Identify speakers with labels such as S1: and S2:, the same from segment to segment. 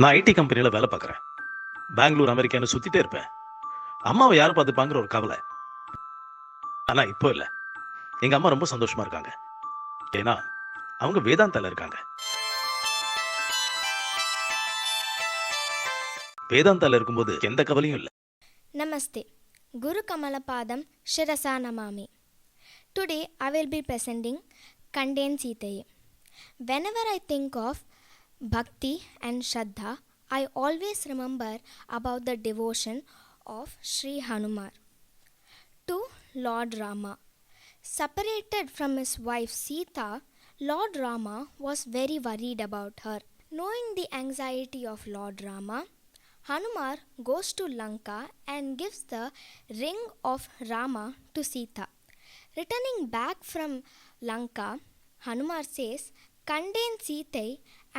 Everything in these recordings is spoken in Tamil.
S1: நான் ஐடி கம்பெனியில் வேலை பார்க்குறேன். பெங்களூர் அமெரிக்கான்னு சுற்றிட்டே இருப்பேன். அம்மாவை யார் பார்த்துப்பாங்கிற ஒரு கவலை. ஆனால் இப்போ இல்லை. எங்கள் அம்மா ரொம்ப சந்தோஷமா இருக்காங்க. ஏன்னா அவங்க வேதாந்தால இருக்காங்க. வேதாந்தால இருக்கும்போது எந்த கவலையும் இல்லை.
S2: Namaste. Guru Kamalapadam Shirasa Namami. Today I will be presenting Kanden Sitaye. Whenever I think of Bhakti and Shraddha, I always remember about the devotion of Sri Hanuman to Lord Rama. Separated from his wife Sita, Lord Rama was very worried about her. Knowing the anxiety of Lord Rama, Hanuman goes to Lanka and gives the ring of Rama to Sita. Returning back from Lanka, Hanuman says, Kanden Sita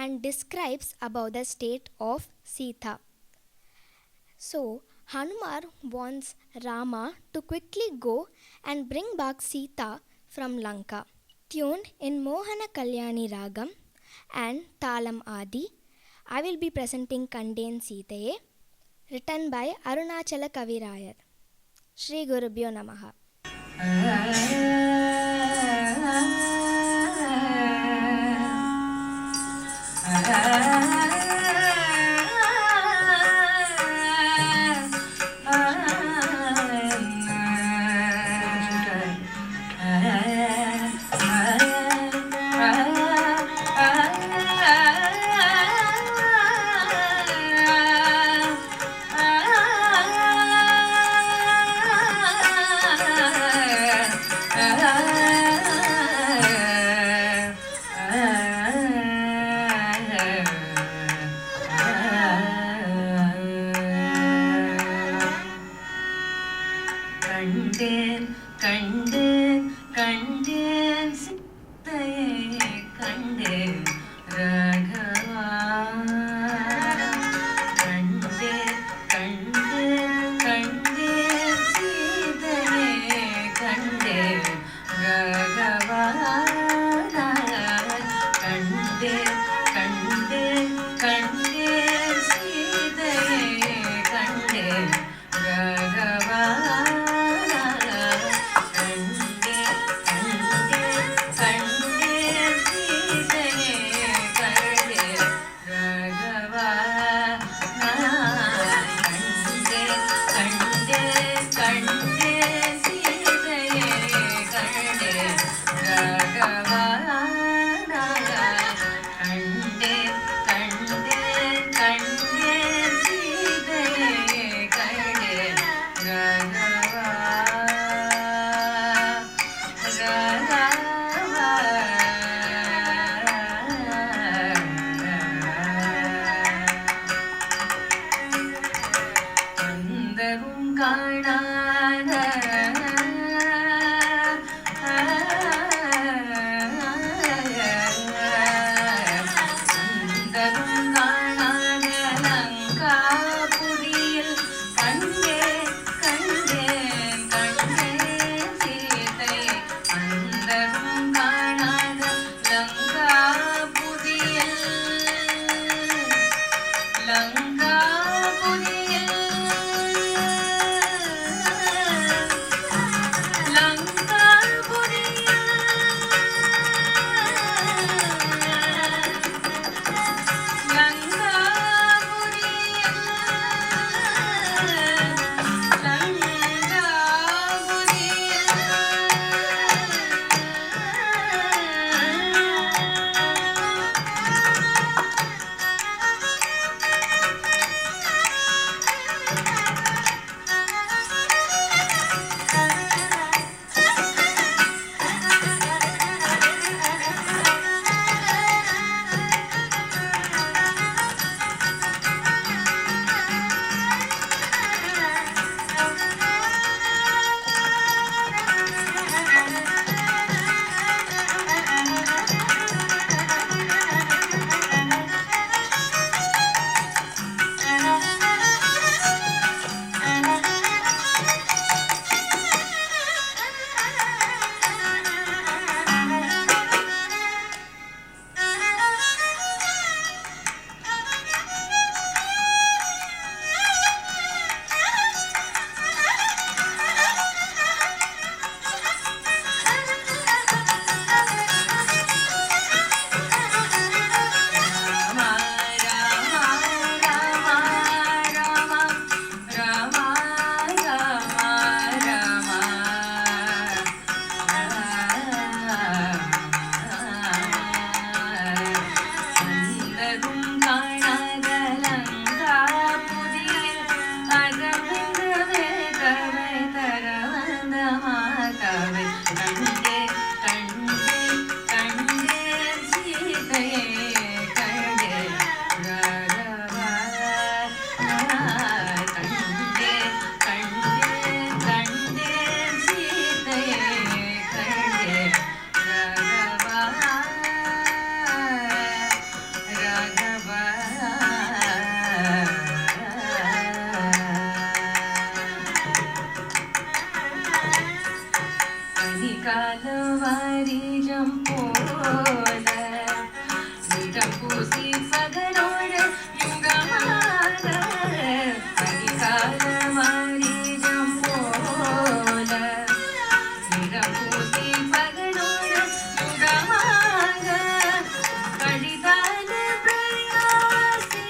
S2: and describes about the state of Sita. So, Hanuman wants Rama to quickly go and bring back Sita from Lanka. Tuned in Mohana Kalyani Ragam and Talam Adi, I will be presenting Kanden Sitaye, written by Arunachala Kavirayar. Shri Gurubhyo Namaha.
S3: கண்டேன் கண்டேன் கண்டேன் சித்தையே கண்டேன் ராகவா கண்டேன் கண்டேன் கண்டேன் சீதையே கண்டேன் ராகவா கண்டேன் கண்டேன் கண்டேன் சீதையே கண்டேன் ராகவா கண்டேன் வாரிஜம் போல நிறம் பூசி பகலோடு யுகமாக பரிகால வாரிஜம் போல நிறம் பூசி பகலோடு யுகமாக கடிதான பிரயாசி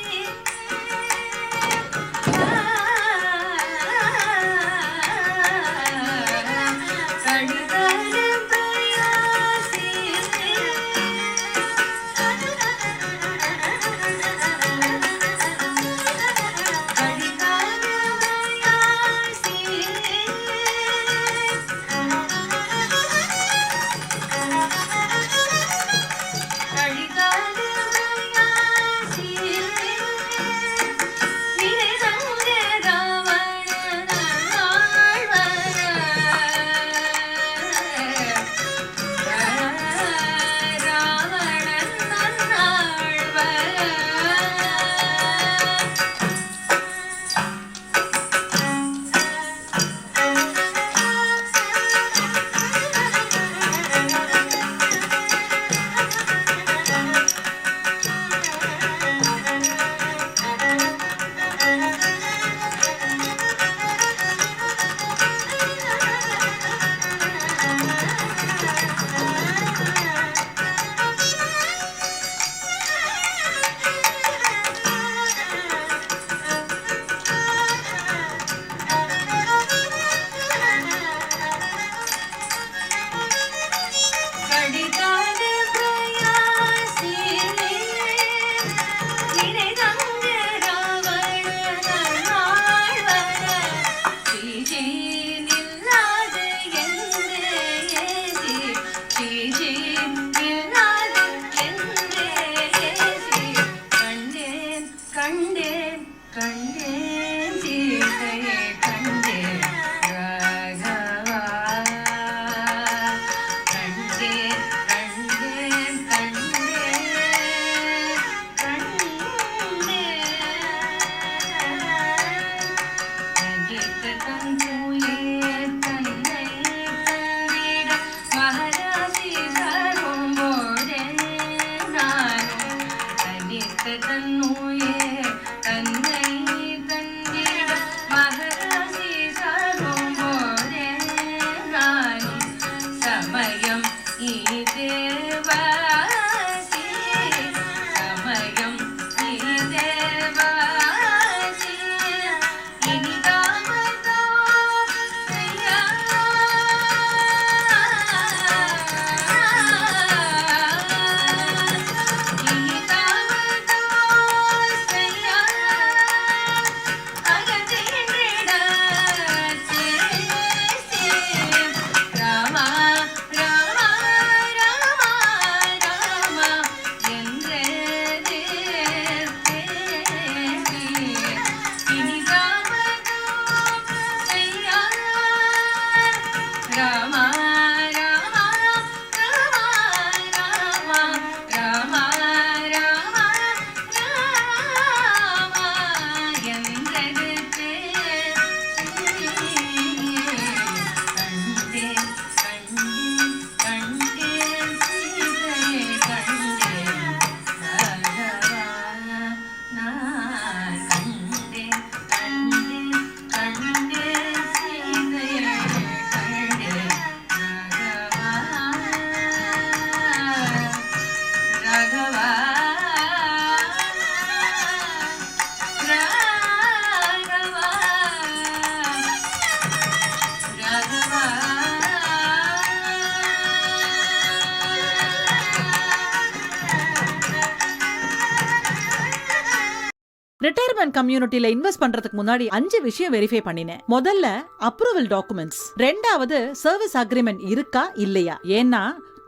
S4: ரிட்டையர்மெண்ட் கம்யூனிட்டில இன்வெஸ்ட் பண்றதுக்கு முன்னாடி 5 விஷயம் வெரிஃபை பண்ணினேன். முதல்ல அப்ரூவல் டாக்குமெண்ட்ஸ், ரெண்டாவது சர்வீஸ் அக்ரிமெண்ட் இருக்கா இல்லையா, ஏன்னா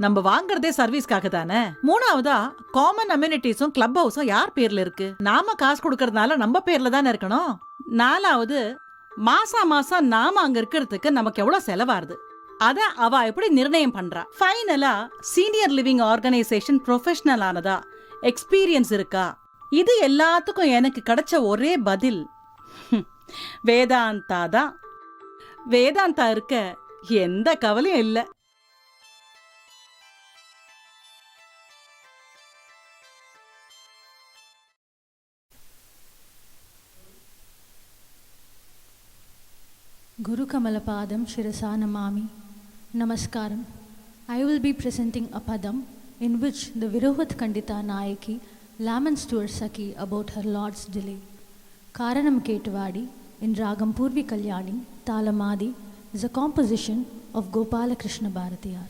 S4: நம்ம வாங்குறதே சர்வீஸ்க்காக தானே. மூணாவதா காமன் அம்யூனிட்டிஸும் கிளப் ஹவுஸும் யார் பேர்ல இருக்கு, நாம காசு கொடுக்கறதுனால நம்ம பேர்ல தானே இருக்கணும். நாலாவது மாசம் நாம அங்க இருக்கிறதுக்கு நமக்கு எவ்வளவு செலவாருது, அத அவ எப்படி நிர்ணயம் பண்றா. ஃபைனலா சீனியர் லிவிங் ஆர்கனைசேஷன் ப்ரொஃபஷனல் ஆனதா, எக்ஸ்பீரியன்ஸ் இருக்கா. இது எல்லாத்துக்கும் எனக்கு கிடைச்ச ஒரே பதில் வேதாந்தா தான். வேதாந்தா இருக்க எந்த கவலையும் இல்லை.
S5: Guru Kamalapadam Shirasa Namami. Namaskaram. I will be presenting a padam in which the Virohat Kandita Nayaki laments to her Saki about her lord's delay. Karanam Ketuvadi in Ragam Purvi Kalyani, Talamadi is a composition of Gopala Krishna Bharatiyar.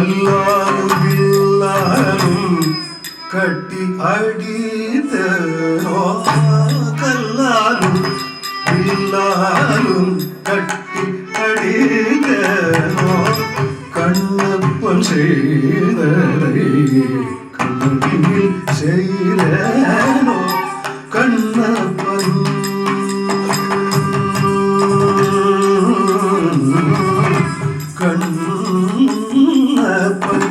S6: கல்லாலும் வில்லாலும் கட்டி அடித்தனோ கல்லாலும் வில்லாலும் கட்டி அடித்தனோ கண்ணப்பன் செய்ததை கண்ணில் செய்தனோ கண்ணப்பன் கண்ணப்பன்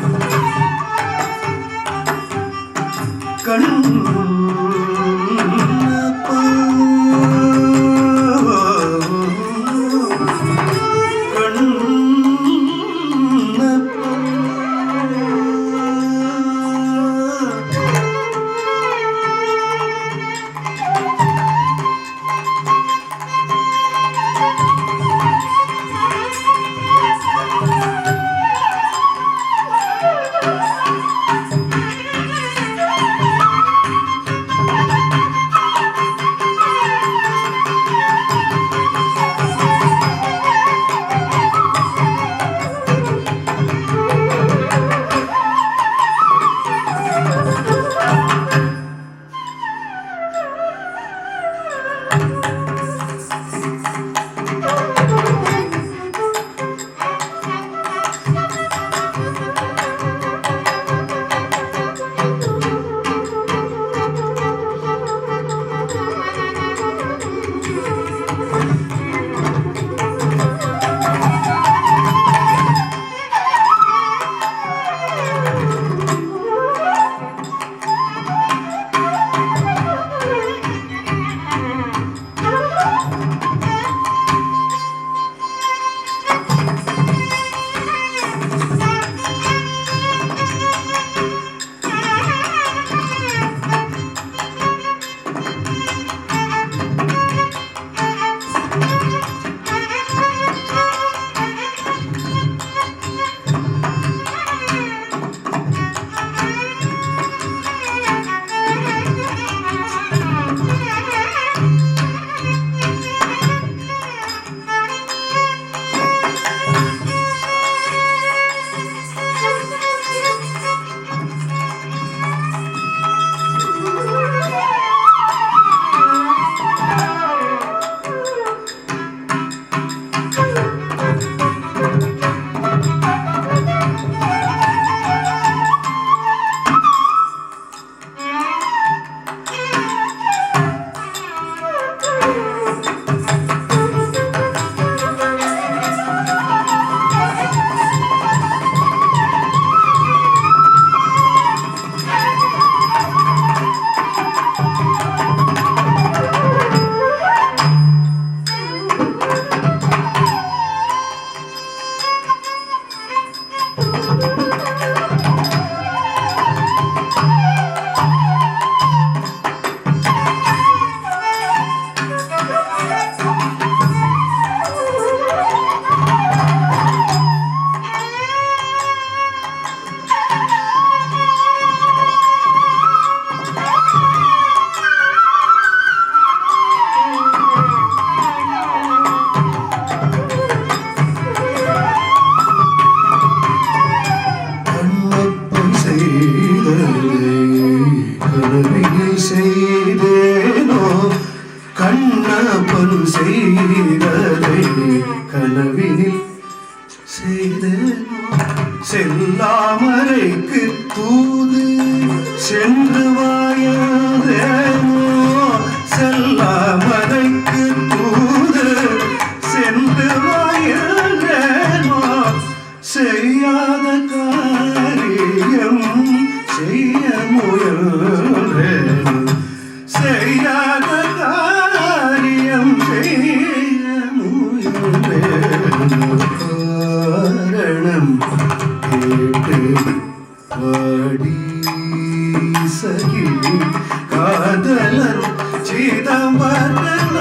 S6: செய்தேனோ கண்ணப்பன் செய்ததை கனவினில் செய்தேனோ செல்லாமரைக்கு தூது சென்று வாயேனோ செல்லாமரைக்கு தூது சென்று வாயேனோ செய்யாத காரியம் செய்ய முயல்றேன் செய்யாத காரியம் செய்ய முயல்றேன் காரணம் கேட்டு பாடி சகி காதலன் சிதம்பரநாதன்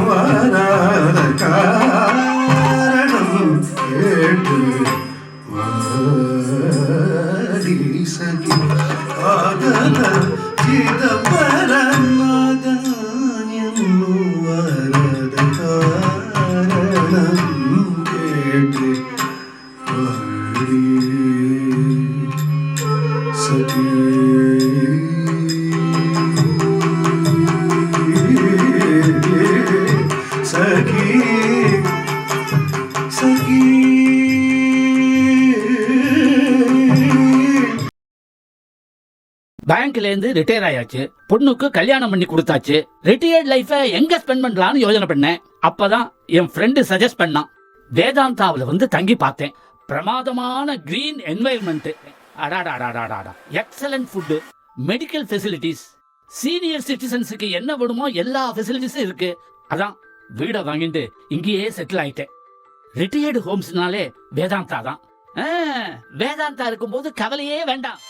S6: வராத காரணம் கேட்டு வாடி சகி காதலன் சிதம்பரநாதன் வராத காரணம் கேட்டு
S7: பேங்க்ல இருந்து ரிட்டையர் ஆயாச்சு, பொண்ணுக்கு கல்யாணம் பண்ணி கொடுத்தாச்சு. ரிட்டையர்ட் லைஃப எங்க ஸ்பெண்ட் பண்ணலாம்னு யோசனை பண்ணேன். அப்பதான் என் ஃப்ரெண்டு சஜஸ்ட் பண்ணான். வேதாந்தாவில் வந்து தங்கி பார்த்தேன். பிரமாதமான கிரீன் என்வைரன்மெண்ட், அடாடாடாடாடா, excellent food, medical facilities, senior சிட்டிசன்ஸுக்கு என்ன வேணுமோ எல்லா ஃபெசிலிட்டிஸும் இருக்கு. அதான் வீடை வாங்கிட்டு இங்கேயே செட்டில் ஆயிட்டேன். ரிட்டையர்டு ஹோம்ஸ்னாலே வேதாந்தா தான். வேதாந்தா இருக்கும்போது கவலையே வேண்டாம்.